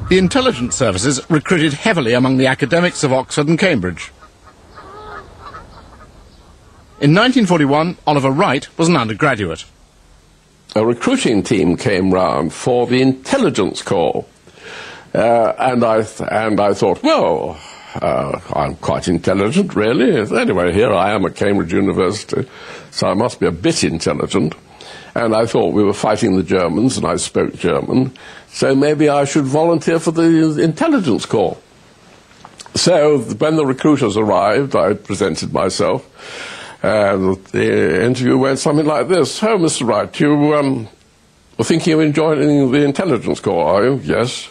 The intelligence services recruited heavily among the academics of Oxford and Cambridge. In 1941, Oliver Wright was an undergraduate. A recruiting team came round for the intelligence corps, and I thought, well, I'm quite intelligent, really. Anyway, here I am at Cambridge University, so I must be a bit intelligent. And I thought we were fighting the Germans, and I spoke German, so maybe I should volunteer for the intelligence corps. So when the recruiters arrived, I presented myself, and the interview went something like this. "Oh, Mr. Wright, you were thinking of joining the intelligence corps, are you?" "Yes."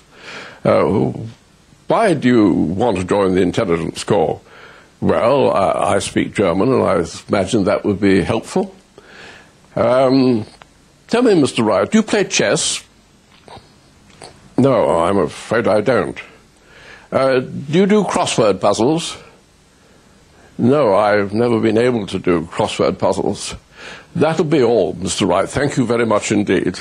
"Why do you want to join the intelligence corps?" "Well, I speak German, and I imagined that would be helpful." "Tell me, Mr. Wright, do you play chess?" "No, I'm afraid I don't." "Do you do crossword puzzles?" "No, I've never been able to do crossword puzzles." "That'll be all, Mr. Wright. Thank you very much indeed."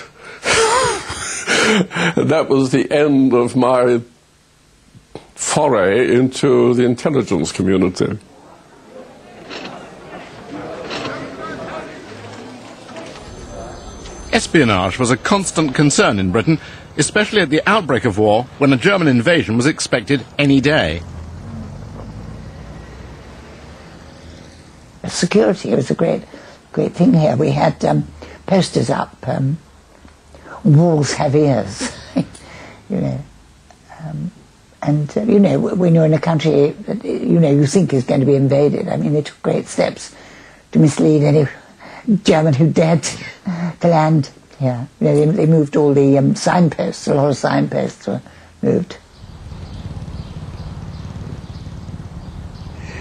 That was the end of my foray into the intelligence community. Espionage was a constant concern in Britain, especially at the outbreak of war, when a German invasion was expected any day. Security was a great thing here. We had posters up, "Walls have ears," you know. You know, when you're in a country that, you know, you think is going to be invaded, I mean, they took great steps to mislead any German who dared to land here. You know, they moved all the signposts. A lot of signposts were moved.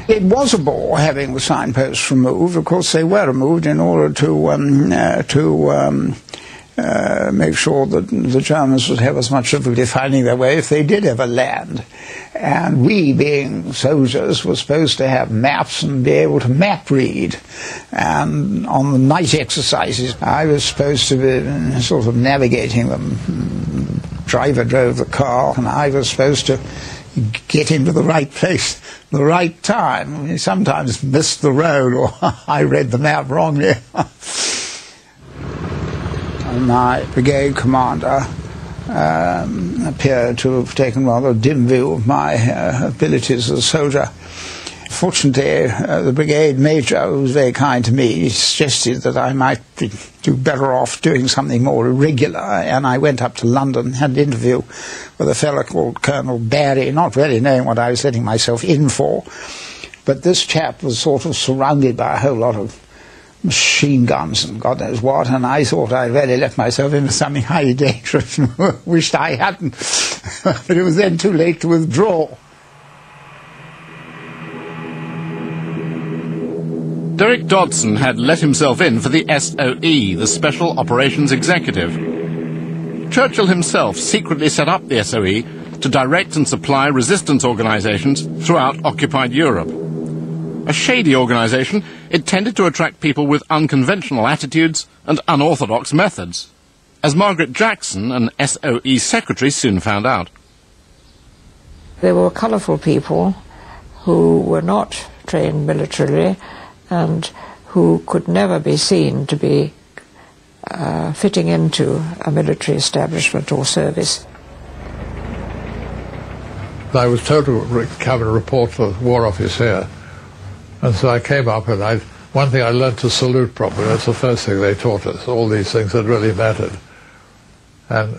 It was a bore having the signposts removed. Of course, they were removed in order to make sure that the Germans would have as much difficulty finding their way if they did ever land. And we, being soldiers, were supposed to have maps and be able to map read. And on the night exercises, I was supposed to be sort of navigating them. The driver drove the car, and I was supposed to get into the right place at the right time. We sometimes missed the road, or I read the map wrongly. My brigade commander appeared to have taken rather a dim view of my abilities as a soldier. Fortunately, the brigade major, who was very kind to me, suggested that I might do better off doing something more irregular, and I went up to London, had an interview with a fellow called Colonel Barry, not really knowing what I was letting myself in for. But this chap was sort of surrounded by a whole lot of machine guns and God knows what, and I thought I'd really let myself into something highly dangerous and wished I hadn't. But it was then too late to withdraw. Derek Dodson had let himself in for the SOE, the Special Operations Executive. Churchill himself secretly set up the SOE to direct and supply resistance organisations throughout occupied Europe. A shady organisation, it tended to attract people with unconventional attitudes and unorthodox methods, as Margaret Jackson, an SOE secretary, soon found out. They were colourful people who were not trained militarily and who could never be seen to be fitting into a military establishment or service. I was told to come and report to the War Office here. And so I came up, and one thing I learned to salute properly. That's the first thing they taught us, all these things that really mattered. And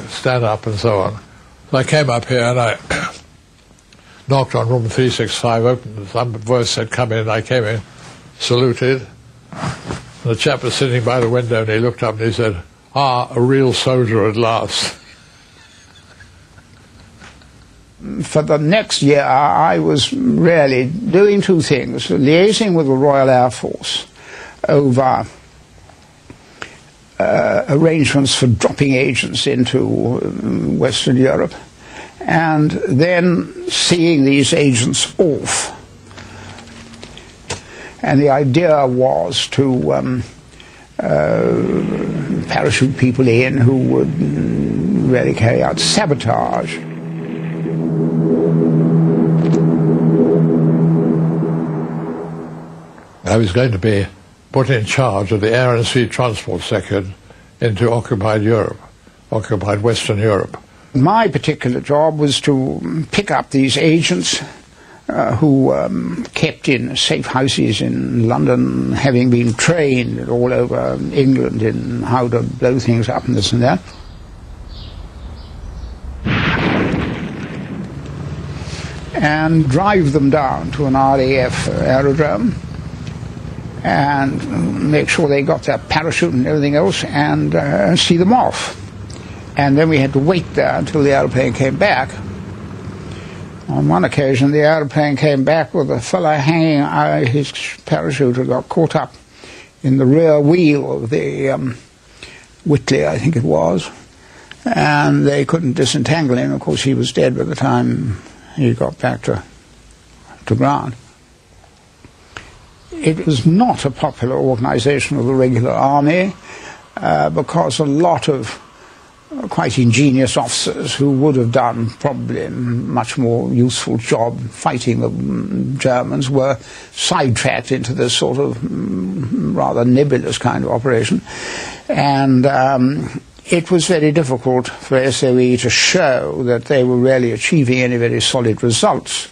stand up and so on. So I came up here and I knocked on room 365, opened, some voice said, "Come in." I came in, saluted. And the chap was sitting by the window, and he looked up and he said, "Ah, a real soldier at last." For the next year, I was really doing two things: liaising with the Royal Air Force over arrangements for dropping agents into Western Europe, and then seeing these agents off. And the idea was to parachute people in who would really carry out sabotage. I was going to be put in charge of the air and sea transport sector into occupied Europe, occupied Western Europe. My particular job was to pick up these agents who kept in safe houses in London, having been trained all over England in how to blow things up and this and that. And drive them down to an RAF aerodrome and make sure they got their parachute and everything else, and see them off. And then we had to wait there until the aeroplane came back. On one occasion, the aeroplane came back with a fellow hanging out, his parachute had got caught up in the rear wheel of the Whitley, I think it was, and they couldn't disentangle him. Of course, he was dead by the time he got back to ground. It was not a popular organization of the regular army because a lot of quite ingenious officers who would have done probably a much more useful job fighting the Germans were sidetracked into this sort of rather nebulous kind of operation. And it was very difficult for SOE to show that they were really achieving any very solid results.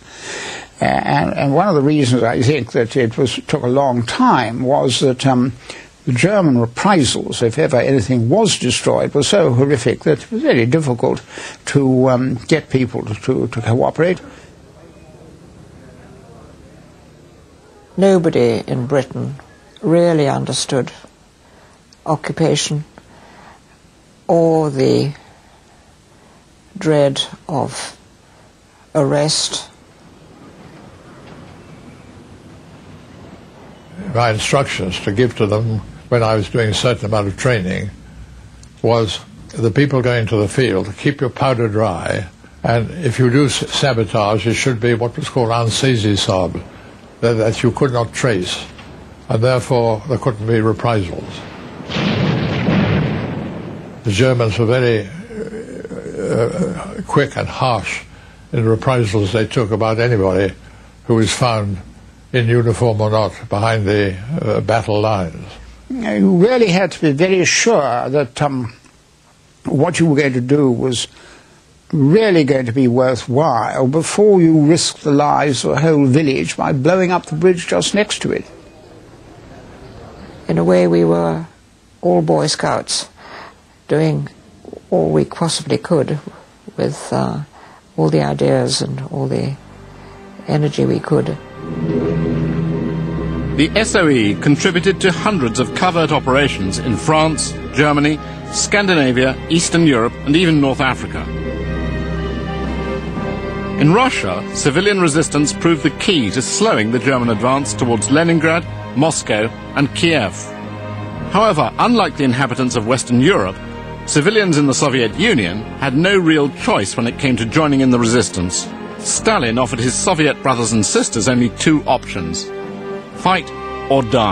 And one of the reasons I think that it took a long time was that the German reprisals, if ever anything was destroyed, were so horrific that it was very difficult to get people to cooperate. Nobody in Britain really understood occupation or the dread of arrest. My instructions to give to them when I was doing a certain amount of training was the people going to the field, keep your powder dry, and if you do sabotage, it should be what was called unsaisissable, that you could not trace, and therefore there couldn't be reprisals. The Germans were very quick and harsh in the reprisals they took about anybody who was found in uniform or not, behind the battle lines. You really had to be very sure that what you were going to do was really going to be worthwhile before you risked the lives of a whole village by blowing up the bridge just next to it. In a way, we were all Boy Scouts, doing all we possibly could with all the ideas and all the energy we could. The SOE contributed to hundreds of covert operations in France, Germany, Scandinavia, Eastern Europe, and even North Africa. In Russia, civilian resistance proved the key to slowing the German advance towards Leningrad, Moscow, and Kiev. However, unlike the inhabitants of Western Europe, civilians in the Soviet Union had no real choice when it came to joining in the resistance. Stalin offered his Soviet brothers and sisters only two options: fight or die.